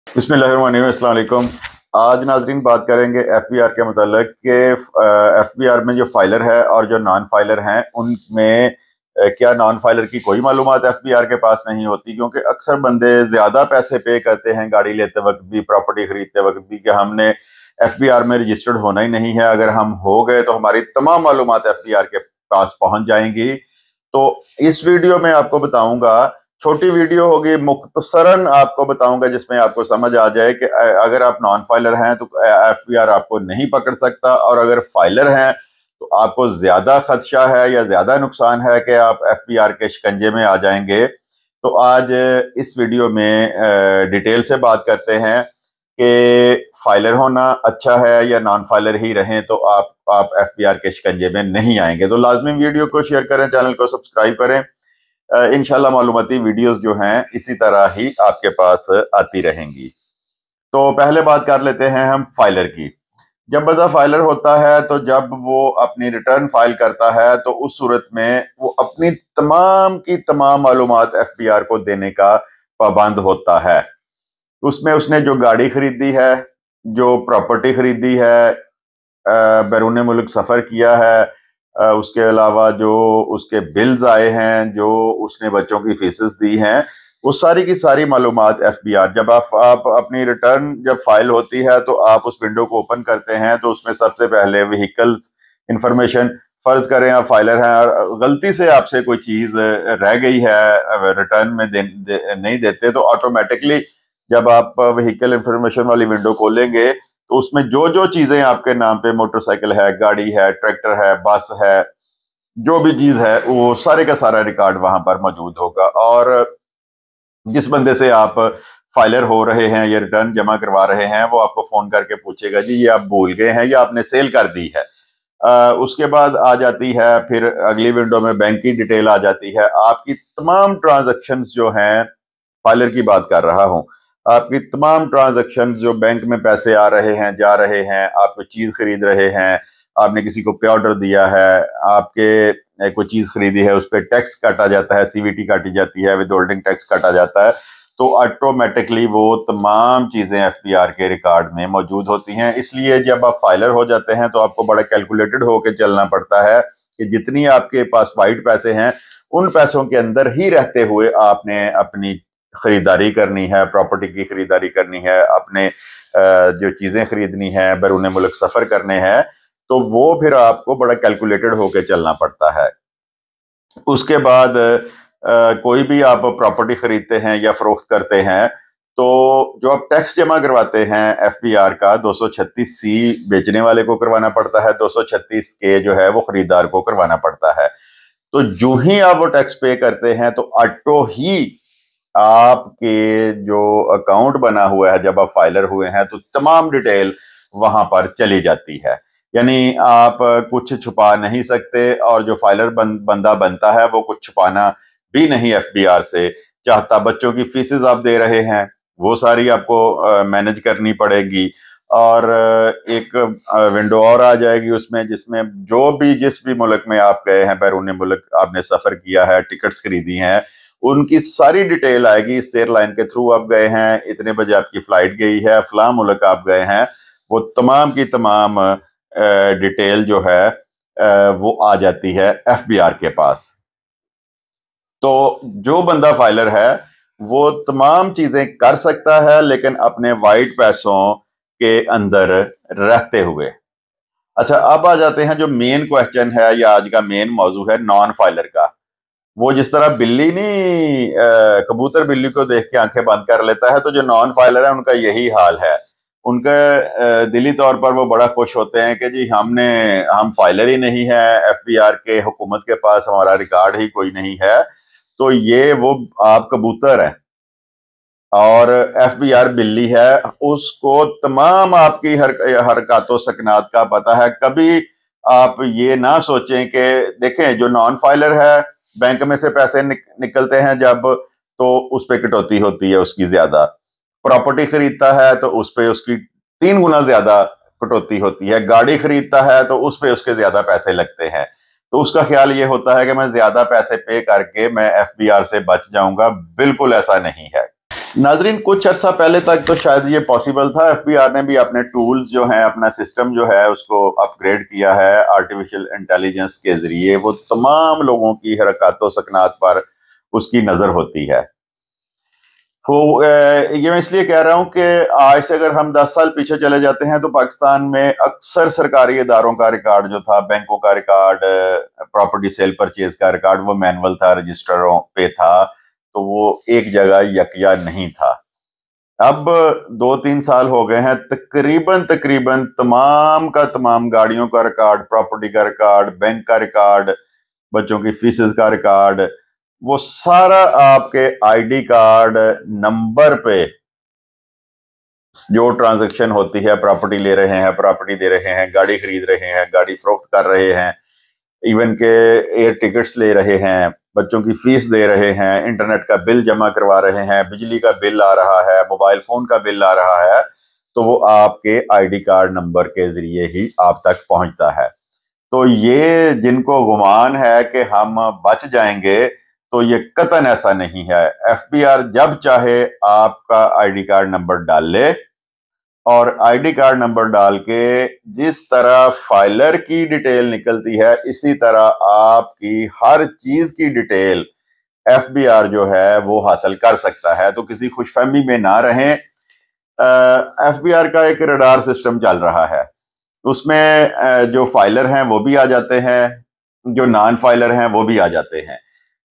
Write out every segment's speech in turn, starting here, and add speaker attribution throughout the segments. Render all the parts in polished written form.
Speaker 1: बिस्मिल्लाहिर्रहमानिर्रहीम, अस्सलाम वालेकुम। आज नाजरीन बात करेंगे FBR के मतलब कि FBR में जो फाइलर है और जो नॉन फाइलर हैं उनमें क्या नॉन फाइलर की कोई मालूमात FBR के पास नहीं होती, क्योंकि अक्सर बंदे ज़्यादा पैसे पे करते हैं गाड़ी लेते वक्त भी, प्रॉपर्टी खरीदते वक्त भी, कि हमने FBR में रजिस्टर्ड होना ही नहीं है। अगर हम हो गए तो हमारी तमाम मालूमात FBR के पास पहुंच जाएंगी। तो इस वीडियो में आपको बताऊंगा, छोटी वीडियो होगी, मुख्तसरन आपको बताऊंगा जिसमें आपको समझ आ जाए कि अगर आप नॉन फाइलर हैं तो FBR आपको नहीं पकड़ सकता, और अगर फाइलर हैं तो आपको ज्यादा खदशा है या ज्यादा नुकसान है कि आप FBR के शिकंजे में आ जाएंगे। तो आज इस वीडियो में डिटेल से बात करते हैं कि फाइलर होना अच्छा है या नॉन फाइलर ही रहें तो आप FBR के शिकंजे में नहीं आएंगे। तो लाजमी वीडियो को शेयर करें, चैनल को सब्सक्राइब करें। इंशाल्लाह मालूमाती वीडियोस जो हैं इसी तरह ही आपके पास आती रहेंगी। तो पहले बात कर लेते हैं हम फाइलर की। जब बंदा फाइलर होता है तो जब वो अपनी रिटर्न फाइल करता है तो उस सूरत में वो अपनी तमाम की तमाम मालूमात FBR को देने का पाबंद होता है। उसमें उसने जो गाड़ी खरीदी है, जो प्रॉपर्टी खरीदी है, बैरून मुल्क सफ़र किया है, उसके अलावा जो उसके बिल्स आए हैं, जो उसने बच्चों की फीसेस दी हैं, वो सारी की सारी मालूमात FBR, जब आप अपनी रिटर्न जब फाइल होती है तो आप उस विंडो को ओपन करते हैं तो उसमें सबसे पहले व्हीकल्स इंफॉर्मेशन, फर्ज करें आप फाइलर हैं और गलती से आपसे कोई चीज रह गई है रिटर्न में नहीं देते, तो ऑटोमेटिकली जब आप व्हीकल इंफॉर्मेशन वाली विंडो खोलेंगे तो उसमें जो जो चीजें आपके नाम पे, मोटरसाइकिल है, गाड़ी है, ट्रैक्टर है, बस है, जो भी चीज है, वो सारे का सारा रिकॉर्ड वहां पर मौजूद होगा। और जिस बंदे से आप फाइलर हो रहे हैं या रिटर्न जमा करवा रहे हैं वो आपको फोन करके पूछेगा जी ये आप भूल गए हैं या आपने सेल कर दी है। उसके बाद आ जाती है फिर अगली विंडो में बैंक की डिटेल आ जाती है। आपकी तमाम ट्रांजैक्शंस जो हैं, फाइलर की बात कर रहा हूं, आपकी तमाम ट्रांजैक्शन जो बैंक में पैसे आ रहे हैं, जा रहे हैं, आप कोई चीज खरीद रहे हैं, आपने किसी को पे ऑर्डर दिया है, आपके कोई चीज खरीदी है, उस पर टैक्स काटा जाता है, CVT काटी जाती है, विद होल्डिंग टैक्स काटा जाता है, तो ऑटोमेटिकली वो तमाम चीजें FBR के रिकॉर्ड में मौजूद होती हैं। इसलिए जब आप फाइलर हो जाते हैं तो आपको बड़ा कैलकुलेटेड होकर चलना पड़ता है कि जितनी आपके पास वाइट पैसे हैं उन पैसों के अंदर ही रहते हुए आपने अपनी खरीदारी करनी है, प्रॉपर्टी की खरीदारी करनी है, अपने जो चीजें खरीदनी है, बैरून मुल्क सफर करने हैं, तो वो फिर आपको बड़ा कैलकुलेटेड होकर चलना पड़ता है। उसके बाद कोई भी आप प्रॉपर्टी खरीदते हैं या फरोख्त करते हैं तो जो आप टैक्स जमा करवाते हैं FBR का 236C बेचने वाले को करवाना पड़ता है, 236K जो है वो खरीदार को करवाना पड़ता है। तो जो ही आप वो टैक्स पे करते हैं तो ऑटो ही आपके जो अकाउंट बना हुआ है, जब आप फाइलर हुए हैं तो तमाम डिटेल वहां पर चली जाती है। यानी आप कुछ छुपा नहीं सकते, और जो फाइलर बंदा बनता है वो कुछ छुपाना भी नहीं FBR से चाहता। बच्चों की फीसेस आप दे रहे हैं वो सारी आपको मैनेज करनी पड़ेगी, और एक विंडो और आ जाएगी उसमें जिसमें जो भी जिस भी मुल्क में आप गए हैं, बैरून मुल्क आपने सफर किया है, टिकट्स खरीदी हैं, उनकी सारी डिटेल आएगी। इस एयरलाइन के थ्रू आप गए हैं, इतने बजे आपकी फ्लाइट गई है, फलां मुल्क आप गए हैं, वो तमाम की तमाम डिटेल जो है वो आ जाती है FBR के पास। तो जो बंदा फाइलर है वो तमाम चीजें कर सकता है, लेकिन अपने वाइट पैसों के अंदर रहते हुए। अच्छा, अब आ जाते हैं जो मेन क्वेश्चन है या आज का मेन मौजू है नॉन फाइलर का। वो जिस तरह बिल्ली नहीं कबूतर बिल्ली को देख के आंखें बंद कर लेता है, तो जो नॉन फाइलर है उनका यही हाल है। उनके दिली तौर पर वो बड़ा खुश होते हैं कि जी हम फाइलर ही नहीं है, FBR के हुकूमत के पास हमारा रिकॉर्ड ही कोई नहीं है। तो ये वो आप कबूतर हैं और FBR बिल्ली है, उसको तमाम आपकी हरकतों सकनात का पता है। कभी आप ये ना सोचें कि देखें जो नॉन फाइलर है बैंक में से पैसे निकलते हैं जब, तो उस पर कटौती होती है उसकी ज्यादा। प्रॉपर्टी खरीदता है तो उस पर उसकी 3 गुना ज्यादा कटौती होती है। गाड़ी खरीदता है तो उस पर उसके ज्यादा पैसे लगते हैं। तो उसका ख्याल ये होता है कि मैं ज्यादा पैसे पे करके मैं FBR से बच जाऊंगा। बिल्कुल ऐसा नहीं है। नाजरीन, कुछ अरसा पहले तक तो शायद ये पॉसिबल था। एफबीआर ने भी अपने टूल्स जो हैं, अपना सिस्टम जो है उसको अपग्रेड किया है आर्टिफिशियल इंटेलिजेंस के जरिए। वो तमाम लोगों की हरकत सकनात पर उसकी नजर होती है। तो ये मैं इसलिए कह रहा हूं कि आज से अगर हम 10 साल पीछे चले जाते हैं तो पाकिस्तान में अक्सर सरकारी इदारों का रिकॉर्ड जो था, बैंकों का रिकॉर्ड, प्रॉपर्टी सेल परचेज का रिकॉर्ड, वो मैनुअल था, रजिस्टरों पे था, तो वो एक जगह यकजा नहीं था। अब 2-3 साल हो गए हैं, तकरीबन तकरीबन तमाम का तमाम गाड़ियों का रिकॉर्ड, प्रॉपर्टी का रिकॉर्ड, बैंक का रिकॉर्ड, बच्चों की फीसेस का रिकॉर्ड, वो सारा आपके आईडी कार्ड नंबर पे जो ट्रांजैक्शन होती है, प्रॉपर्टी ले रहे हैं, प्रॉपर्टी दे रहे हैं, गाड़ी खरीद रहे हैं, गाड़ी फरोख्त कर रहे हैं, इवन के एयर टिकट्स ले रहे हैं, बच्चों की फीस दे रहे हैं, इंटरनेट का बिल जमा करवा रहे हैं, बिजली का बिल आ रहा है, मोबाइल फोन का बिल आ रहा है, तो वो आपके आईडी कार्ड नंबर के जरिए ही आप तक पहुंचता है। तो ये जिनको गुमान है कि हम बच जाएंगे, तो ये कतन ऐसा नहीं है। एफबीआर जब चाहे आपका आईडी कार्ड नंबर डाल ले, और आईडी कार्ड नंबर डाल के जिस तरह फाइलर की डिटेल निकलती है, इसी तरह आपकी हर चीज की डिटेल एफबीआर जो है वो हासिल कर सकता है। तो किसी खुशफहमी में ना रहें। एफबीआर का एक रडार सिस्टम चल रहा है, उसमें जो फाइलर हैं वो भी आ जाते हैं, जो नॉन फाइलर हैं वो भी आ जाते हैं।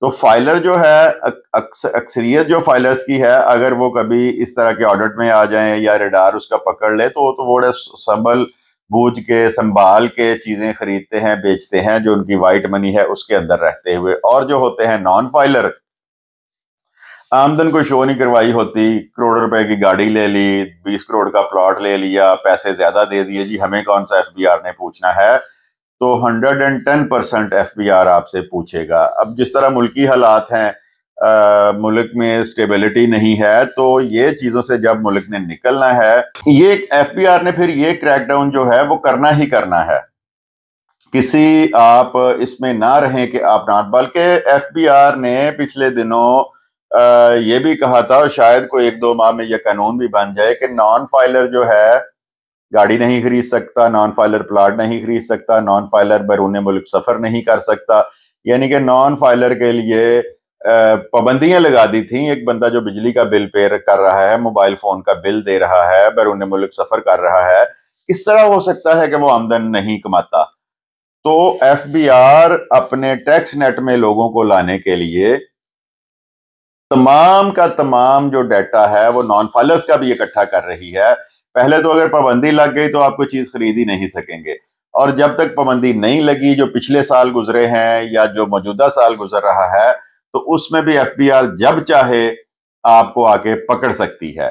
Speaker 1: तो फाइलर जो है, अक्सरियत जो फाइलर्स की है, अगर वो कभी इस तरह के ऑडिट में आ जाएं या रडार उसका पकड़ ले, तो वो संभल बूझ के संभाल के चीजें खरीदते हैं, बेचते हैं, जो उनकी वाइट मनी है उसके अंदर रहते हुए। और जो होते हैं नॉन फाइलर, आमदन को शो नहीं करवाई होती, करोड़ रुपए की गाड़ी ले ली, 20 करोड़ का प्लॉट ले लिया, पैसे ज्यादा दे दिए, जी हमें कौन सा एफबीआर ने पूछना है, तो 110% एफबीआर आपसे पूछेगा। अब जिस तरह मुल्की हालात हैं, मुल्क में स्टेबिलिटी नहीं है, तो ये चीजों से जब मुल्क ने निकलना है, ये एफबीआर ने फिर ये क्रैकडाउन जो है वो करना ही करना है। किसी आप इसमें ना रहें कि आप ना, बल्कि एफबीआर ने पिछले दिनों ये भी कहा था, और शायद कोई 1-2 माह में ये कानून भी बन जाए, कि नॉन फाइलर जो है गाड़ी नहीं खरीद सकता, नॉन फाइलर प्लाट नहीं खरीद सकता, नॉन फाइलर बैरून मुल्क सफर नहीं कर सकता। यानी कि नॉन फाइलर के लिए पाबंदियां लगा दी थी। एक बंदा जो बिजली का बिल पे कर रहा है, मोबाइल फोन का बिल दे रहा है, बैरून मुल्क सफर कर रहा है, किस तरह हो सकता है कि वो आमदन नहीं कमाता? तो एफबीआर अपने टैक्स नेट में लोगों को लाने के लिए तमाम का तमाम जो डाटा है वो नॉन फाइलर्स का भी इकट्ठा कर रही है। पहले तो अगर पाबंदी लग गई तो आप कोई चीज खरीद ही नहीं सकेंगे, और जब तक पाबंदी नहीं लगी, जो पिछले साल गुजरे हैं या जो मौजूदा साल गुजर रहा है, तो उसमें भी एफबीआर जब चाहे आपको आके पकड़ सकती है।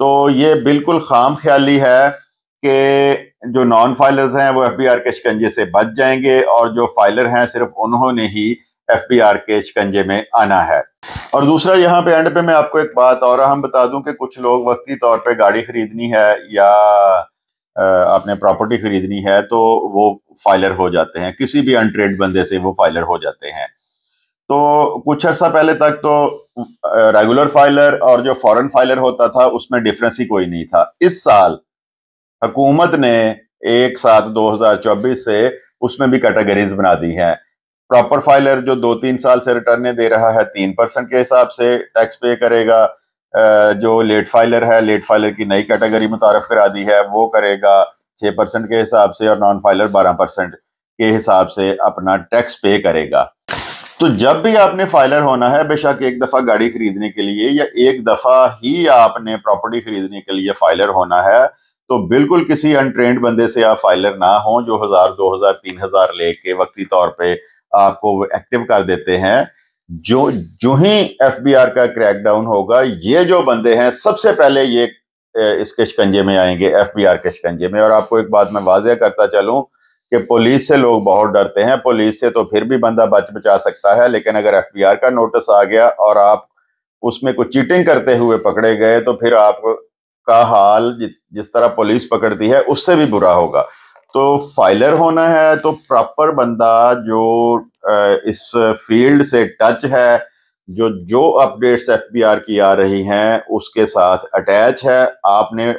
Speaker 1: तो ये बिल्कुल खाम ख्याली है कि जो नॉन फाइलर्स हैं वो एफबीआर के शिकंजे से बच जाएंगे, और जो फाइलर हैं सिर्फ उन्होंने ही एफबीआर के शिकंजे में आना है। और दूसरा, यहाँ पे एंड पे मैं आपको एक बात और हम बता दूं कि कुछ लोग वक्ती तौर पे गाड़ी खरीदनी है या आपने प्रॉपर्टी खरीदनी है, तो वो फाइलर हो जाते हैं, किसी भी अनट्रेड बंदे से वो फाइलर हो जाते हैं। तो कुछ अर्सा पहले तक तो रेगुलर फाइलर और जो फॉरेन फाइलर होता था उसमें डिफरेंस ही कोई नहीं था। इस साल हुकूमत ने 1/7/2024 से उसमें भी कैटेगरीज बना दी हैं। प्रॉपर फाइलर जो 2-3 साल से रिटर्न दे रहा है 3% के हिसाब से टैक्स पे करेगा। जो लेट फाइलर है, लेट फाइलर की नई कैटेगरी मुतारफ करा दी है, वो करेगा 6% के हिसाब से, और नॉन फाइलर 12% के हिसाब से अपना टैक्स पे करेगा। तो जब भी आपने फाइलर होना है, बेशक एक दफा गाड़ी खरीदने के लिए या एक दफा ही आपने प्रॉपर्टी खरीदने के लिए फाइलर होना है, तो बिल्कुल किसी अनट्रेंड बंदे से आप फाइलर ना हो जो 1000, 2000, 3000 लेके वक्ती तौर पे आपको एक्टिव कर देते हैं। जो ही एफबीआर का क्रैकडाउन होगा, ये जो बंदे हैं सबसे पहले ये इसके शिकंजे में आएंगे, एफबीआर के शिकंजे में। और आपको एक बात मैं वाज़ेह करता चलूं कि पुलिस से लोग बहुत डरते हैं। पुलिस से तो फिर भी बंदा बचा सकता है, लेकिन अगर एफबीआर का नोटिस आ गया और आप उसमें कुछ चीटिंग करते हुए पकड़े गए, तो फिर आपका हाल जिस तरह पुलिस पकड़ती है उससे भी बुरा होगा। तो फाइलर होना है तो प्रॉपर बंदा जो इस फील्ड से टच है, جو اپڈیٹس ایف بی آر کی آ رہی ہیں اس کے ساتھ اٹیچ ہے. آپ نے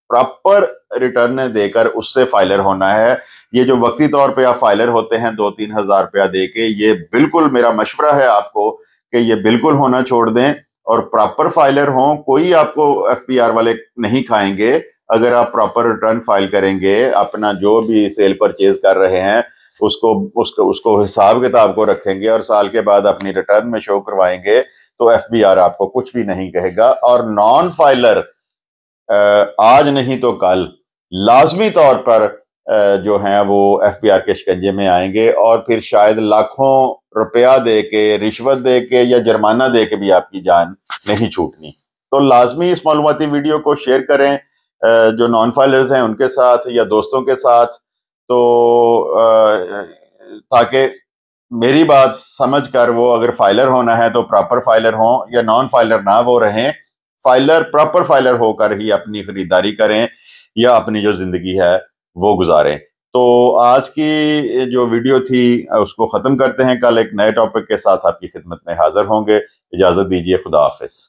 Speaker 1: پراپر ریٹرن دے کر اس سے فائلر ہونا ہے. یہ جو وقتی طور پہ آپ فائلر ہوتے ہیں 2-3 ہزار روپیہ دے کے، یہ بالکل میرا مشورہ ہے آپ کو کہ یہ بالکل ہونا چھوڑ دیں اور پراپر فائلر ہوں. کوئی آپ کو ایف بی آر والے نہیں کھائیں گے اگر آپ پراپر ریٹرن فائل کریں گے. اپنا جو بھی سیل پرچیز کر رہے ہیں اس کو حساب کتاب کو رکھیں گے اور سال کے بعد اپنی ریٹرن میں شو کروائیں گے تو ایف بی آر آپ کو کچھ بھی نہیں کہے گا. اور نان فائلر آج نہیں تو کل لازمی طور پر جو ہیں وہ ایف بی آر کے شکنجے میں آئیں گے، اور پھر شاید لاکھوں روپیہ دے کے، رشوت دے کے یا جرمانہ دے کے بھی آپ کی جان نہیں چھوٹنی. تو لازمی اس معلوماتی ویڈیو کو شیئر کریں جو نان فائلرز ہیں ان کے ساتھ یا دوستوں کے ساتھ، تو تاکہ میری بات سمجھ کر وہ اگر فائلر ہونا ہے تو پراپر فائلر ہوں، یا نان فائلر نہ وہ رہیں، فائلر پراپر فائلر ہو کر ہی اپنی خریداری کریں یا اپنی جو زندگی ہے وہ گزاریں. تو آج کی جو ویڈیو تھی اس کو ختم کرتے ہیں. کل ایک نئے ٹاپک کے ساتھ آپ کی خدمت میں حاضر ہوں گے. اجازت دیجیے. خدا حافظ.